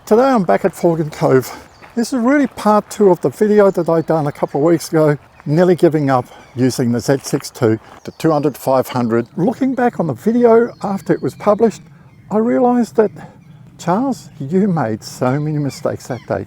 Today I'm back at Forgan Cove. This is really part 2 of the video that I done a couple of weeks ago, nearly giving up using the Z6II, the 200-500. Looking back on the video after it was published, I realized that, Charles, you made so many mistakes that day.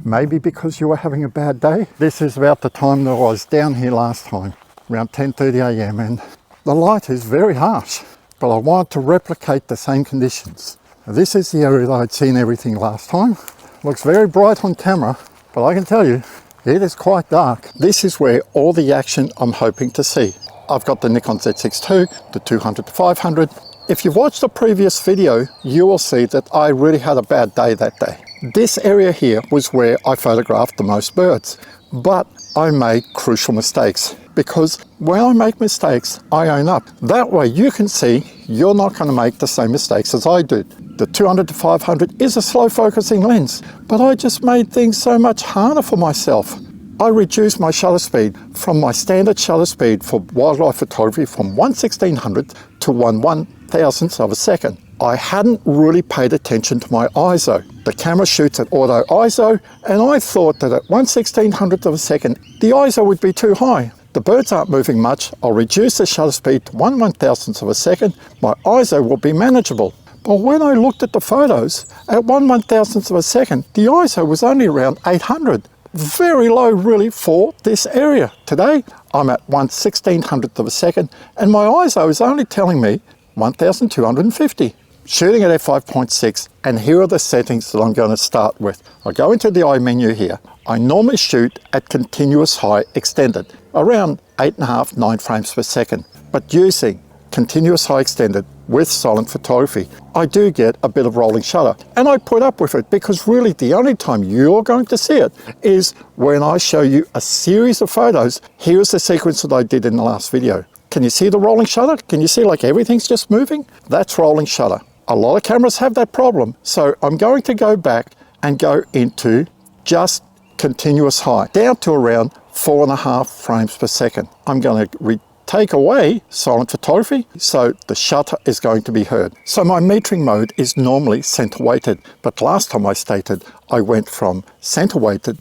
Maybe because you were having a bad day. This is about the time that I was down here last time, around 10:30 a.m. and the light is very harsh, but I wanted to replicate the same conditions. Now, this is the area that I'd seen everything last time. Looks very bright on camera, but I can tell you, it is quite dark. This is where all the action I'm hoping to see. I've got the Nikon Z6II, the 200-500. If you've watched the previous video, you will see that I really had a bad day that day. This area here was where I photographed the most birds, but I made crucial mistakes, because when I make mistakes, I own up. That way you can see you're not going to make the same mistakes as I did. The 200-500 is a slow focusing lens, but I just made things so much harder for myself. I reduced my shutter speed from my standard shutter speed for wildlife photography from 1/1600 to 1/1000th of a second. I hadn't really paid attention to my ISO. The camera shoots at auto ISO, and I thought that at 1/1600th of a second, the ISO would be too high. The birds aren't moving much. I'll reduce the shutter speed to 1/1000th of a second. My ISO will be manageable. But when I looked at the photos, at 1/1000th of a second, the ISO was only around 800. Very low really for this area. Today, I'm at 1/1600th of a second, and my ISO is only telling me 1250. Shooting at f5.6, and here are the settings that I'm going to start with. I go into the I menu here. I normally shoot at continuous high extended, around 8.5, 9 frames per second. But using continuous high extended with silent photography, I do get a bit of rolling shutter, and I put up with it because really the only time you're going to see it is when I show you a series of photos. Here's the sequence that I did in the last video. Can you see the rolling shutter? Can you see like everything's just moving? That's rolling shutter. A lot of cameras have that problem, so I'm going to go back and go into just continuous high, down to around 4.5 frames per second. I'm going to take away silent photography, so the shutter is going to be heard. So my metering mode is normally center weighted, but last time I stated I went from center weighted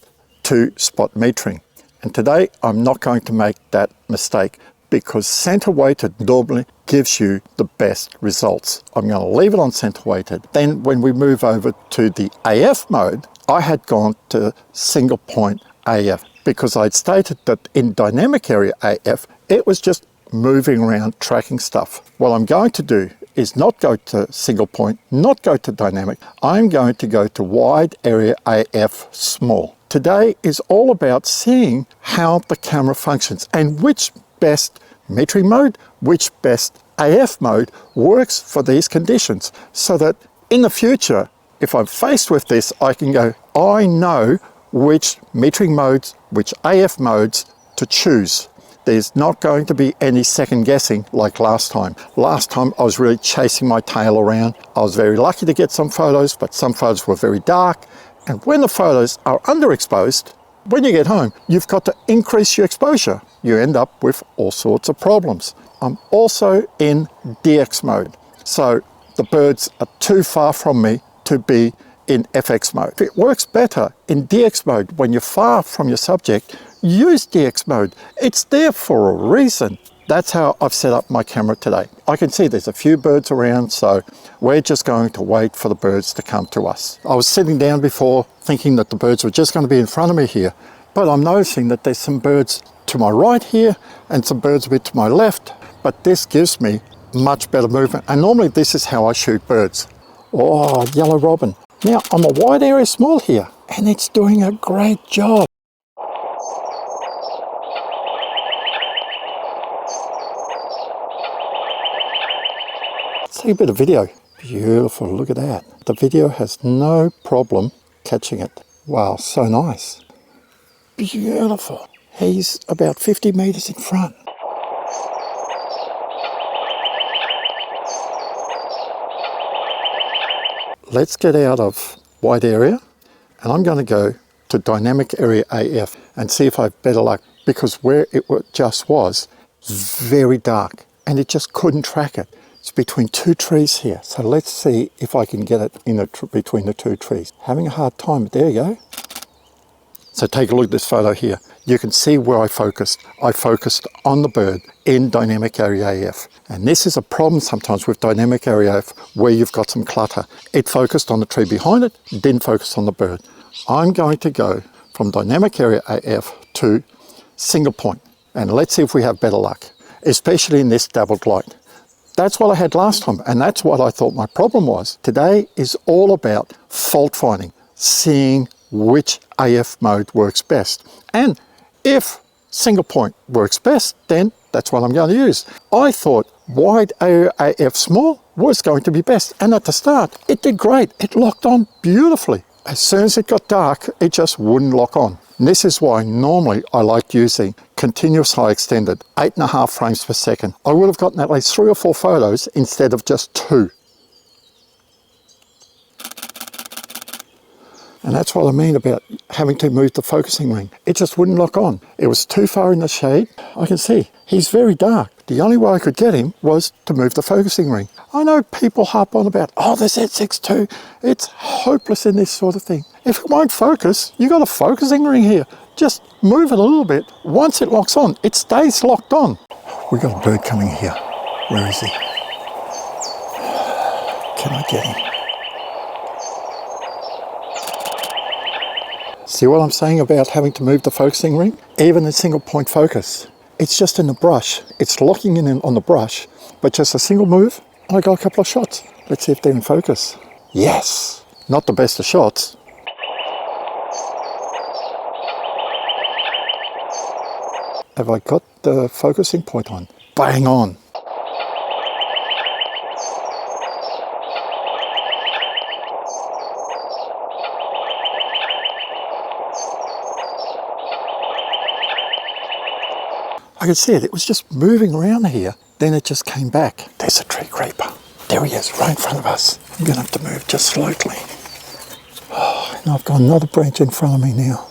to spot metering. And today I'm not going to make that mistake, because center weighted normally gives you the best results. I'm going to leave it on center weighted. Then when we move over to the AF mode, I had gone to single point AF, because I'd stated that in dynamic area AF, it was just moving around, tracking stuff. What I'm going to do is not go to single point, not go to dynamic. I'm going to go to wide area AF small. Today is all about seeing how the camera functions and which best metering mode, which best AF mode works for these conditions, so that in the future, if I'm faced with this, I can go, I know which metering modes, which AF modes to choose. There's not going to be any second guessing like last time. Last time I was really chasing my tail around. I was very lucky to get some photos, but some photos were very dark. And when the photos are underexposed, when you get home, you've got to increase your exposure. You end up with all sorts of problems. I'm also in DX mode. So the birds are too far from me to be in FX mode. It works better in DX mode when you're far from your subject. Use DX mode. It's there for a reason. That's how I've set up my camera today. I can see there's a few birds around, so we're just going to wait for the birds to come to us. I was sitting down before thinking that the birds were just going to be in front of me here, but I'm noticing that there's some birds to my right here and some birds a bit to my left, but this gives me much better movement, and normally this is how I shoot birds. Oh, yellow robin. Now I'm a wide area small here, and it's doing a great job. See a bit of video. Beautiful, look at that. The video has no problem catching it. Wow, so nice. Beautiful. He's about 50 meters in front. Let's get out of wide area, and I'm going to go to dynamic area AF and see if I have better luck, because where it just was very dark and it just couldn't track it. It's between two trees here. So let's see if I can get it in between the two trees. Having a hard time, but there you go. So take a look at this photo here. You can see where I focused. I focused on the bird in dynamic area AF. And this is a problem sometimes with dynamic area AF where you've got some clutter. It focused on the tree behind it, didn't focus on the bird. I'm going to go from dynamic area AF to single point. And let's see if we have better luck, especially in this doubled light. That's what I had last time, and that's what I thought my problem was. Today is all about fault finding, seeing which AF mode works best. And if single point works best, then that's what I'm going to use. I thought wide area AF small was going to be best, and at the start it did great. It locked on beautifully. As soon as it got dark, it just wouldn't lock on. And this is why normally I like using continuous high extended, 8.5 frames per second. I would have gotten at least 3 or 4 photos instead of just 2. And that's what I mean about having to move the focusing ring. It just wouldn't lock on. It was too far in the shade. I can see he's very dark. The only way I could get him was to move the focusing ring. I know people harp on about, oh, the Z6II, it's hopeless in this sort of thing. If it won't focus, you got a focusing ring here. Just move it a little bit. Once it locks on, it stays locked on. We got a bird coming here. Where is he? Can I get him? See what I'm saying about having to move the focusing ring? Even in single point focus, it's just in the brush. It's locking in on the brush, but just a single move, and I got a couple of shots. Let's see if they're in focus. Yes, not the best of shots. Have I got the focusing point on? Bang on. I could see it. It was just moving around here. Then it just came back. There's a tree creeper. There he is, right in front of us. I'm going to have to move just slightly. Oh, and I've got another branch in front of me now.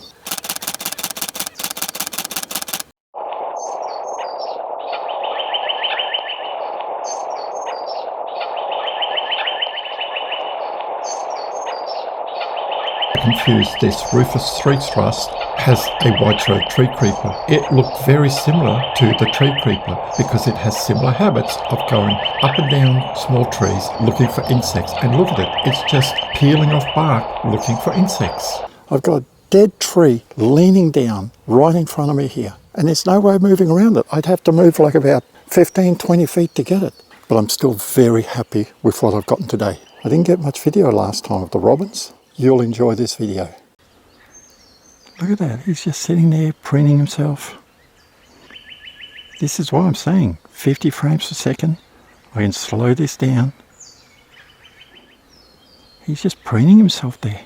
Confused, this Rufous Streaks Rust has a white-throated tree creeper. It looked very similar to the tree creeper because it has similar habits of going up and down small trees looking for insects. And look at it, it's just peeling off bark looking for insects. I've got a dead tree leaning down right in front of me here, and there's no way of moving around it. I'd have to move like about 15-20 feet to get it. But I'm still very happy with what I've gotten today. I didn't get much video last time of the robins. You'll enjoy this video. Look at that, he's just sitting there preening himself. This is what I'm saying, 50 frames per second. I can slow this down. He's just preening himself there.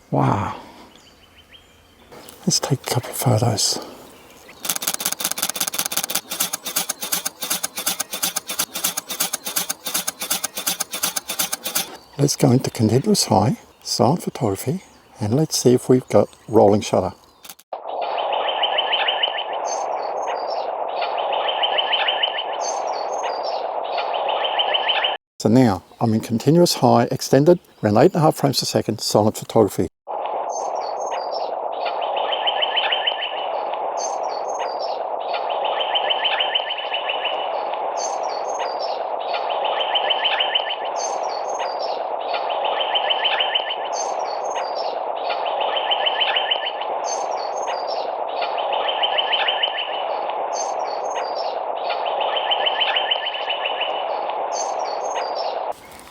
Wow. Let's take a couple of photos. Let's go into continuous high, silent photography, and let's see if we've got rolling shutter. So now I'm in continuous high, extended, around 8.5 frames per second, silent photography.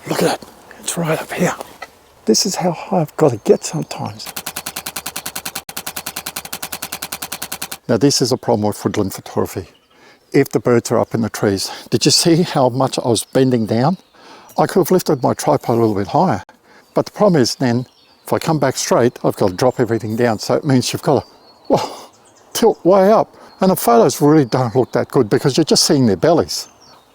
Look at it, it's right up here. This is how high I've got to get sometimes. Now this is a problem with woodland photography. If the birds are up in the trees, did you see how much I was bending down? I could have lifted my tripod a little bit higher. But the problem is then, if I come back straight, I've got to drop everything down. So it means you've got to, well, tilt way up. And the photos really don't look that good because you're just seeing their bellies.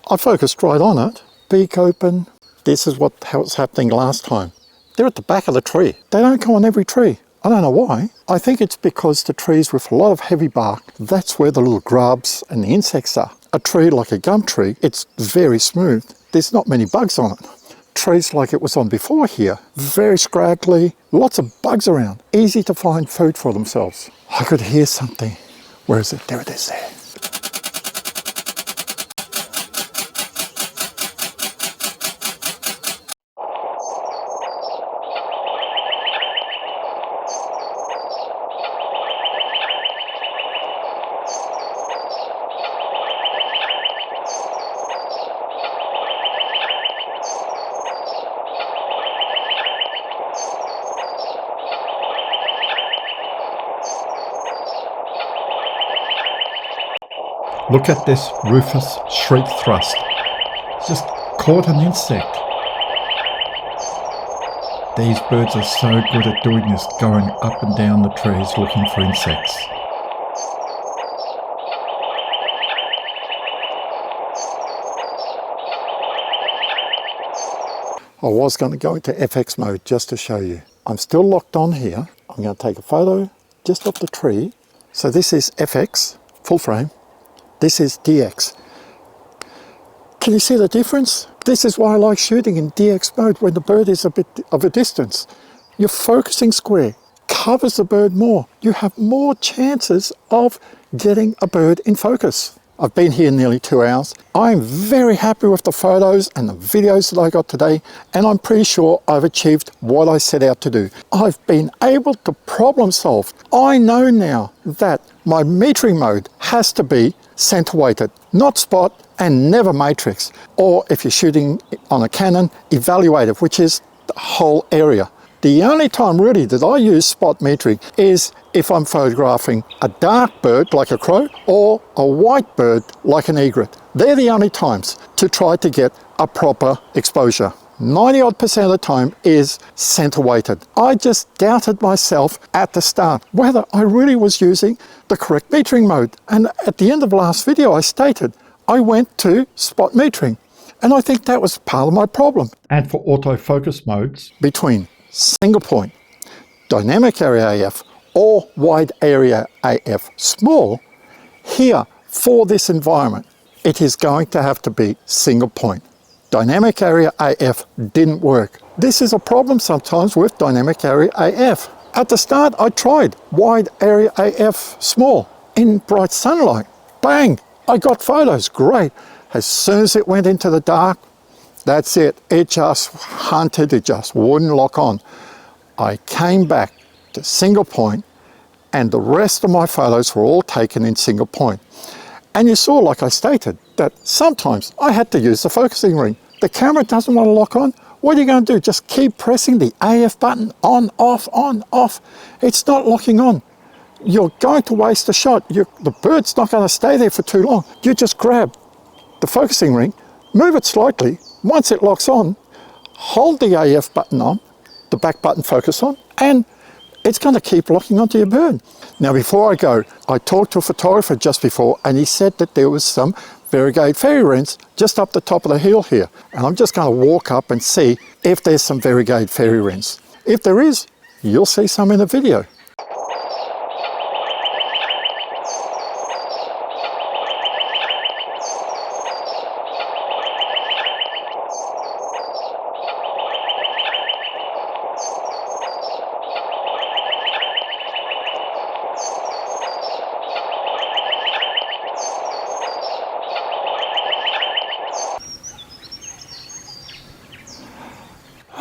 I focused right on it, beak open. This is how it's happening last time. They're at the back of the tree. They don't come on every tree. I don't know why. I think it's because the trees with a lot of heavy bark, that's where the little grubs and the insects are. A tree like a gum tree, it's very smooth. There's not many bugs on it. Trees like it was on before here, very scraggly, lots of bugs around, easy to find food for themselves. I could hear something. Where is it? There it is there. Look at this rufous shriek thrust. Just caught an insect. These birds are so good at doing this, going up and down the trees looking for insects. I was going to go into FX mode just to show you. I'm still locked on here. I'm going to take a photo just of the tree. So this is FX, full frame. This is DX. Can you see the difference? This is why I like shooting in DX mode when the bird is a bit of a distance. Your focusing square covers the bird more. You have more chances of getting a bird in focus. I've been here nearly 2 hours. I'm very happy with the photos and the videos that I got today, and I'm pretty sure I've achieved what I set out to do. I've been able to problem solve. I know now that my metering mode has to be center weighted, not spot, and never matrix. Or if you're shooting on a Canon, evaluative, which is the whole area. The only time really that I use spot metering is if I'm photographing a dark bird like a crow or a white bird like an egret. They're the only times to try to get a proper exposure. 90% of the time is center weighted. I just doubted myself at the start whether I really was using the correct metering mode. And at the end of the last video I stated I went to spot metering. And I think that was part of my problem. And for autofocus modes, between single point, dynamic area AF, or wide area AF small, here for this environment, it is going to have to be single point. Dynamic area AF didn't work. This is a problem sometimes with dynamic area AF. At the start, I tried wide area AF small in bright sunlight. Bang! I got photos, great. As soon as it went into the dark, that's it. It just hunted, it just wouldn't lock on. I came back to single point, and the rest of my photos were all taken in single point. And you saw, like I stated, that sometimes I had to use the focusing ring. The camera doesn't want to lock on. What are you going to do? Just keep pressing the AF button on, off, on, off. It's not locking on. You're going to waste a shot. The bird's not going to stay there for too long. You just grab the focusing ring, move it slightly. Once it locks on, hold the AF button on, the back button focus on, and it's going to keep locking onto your bird. Now before I go, I talked to a photographer just before, and he said that there was some variegated fairy wrens just up the top of the hill here. And I'm just going to walk up and see if there's some variegated fairy wrens. If there is, you'll see some in the video.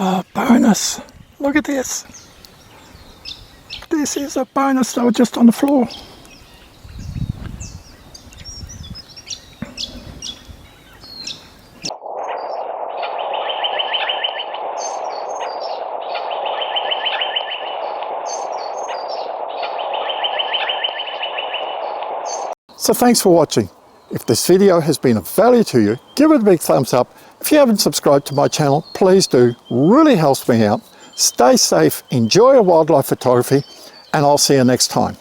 Oh, bonus. Look at this. This is a bonus. They were just on the floor. So thanks for watching. If this video has been of value to you, give it a big thumbs up. If you haven't subscribed to my channel, please do. Really helps me out. Stay safe, enjoy your wildlife photography, and I'll see you next time.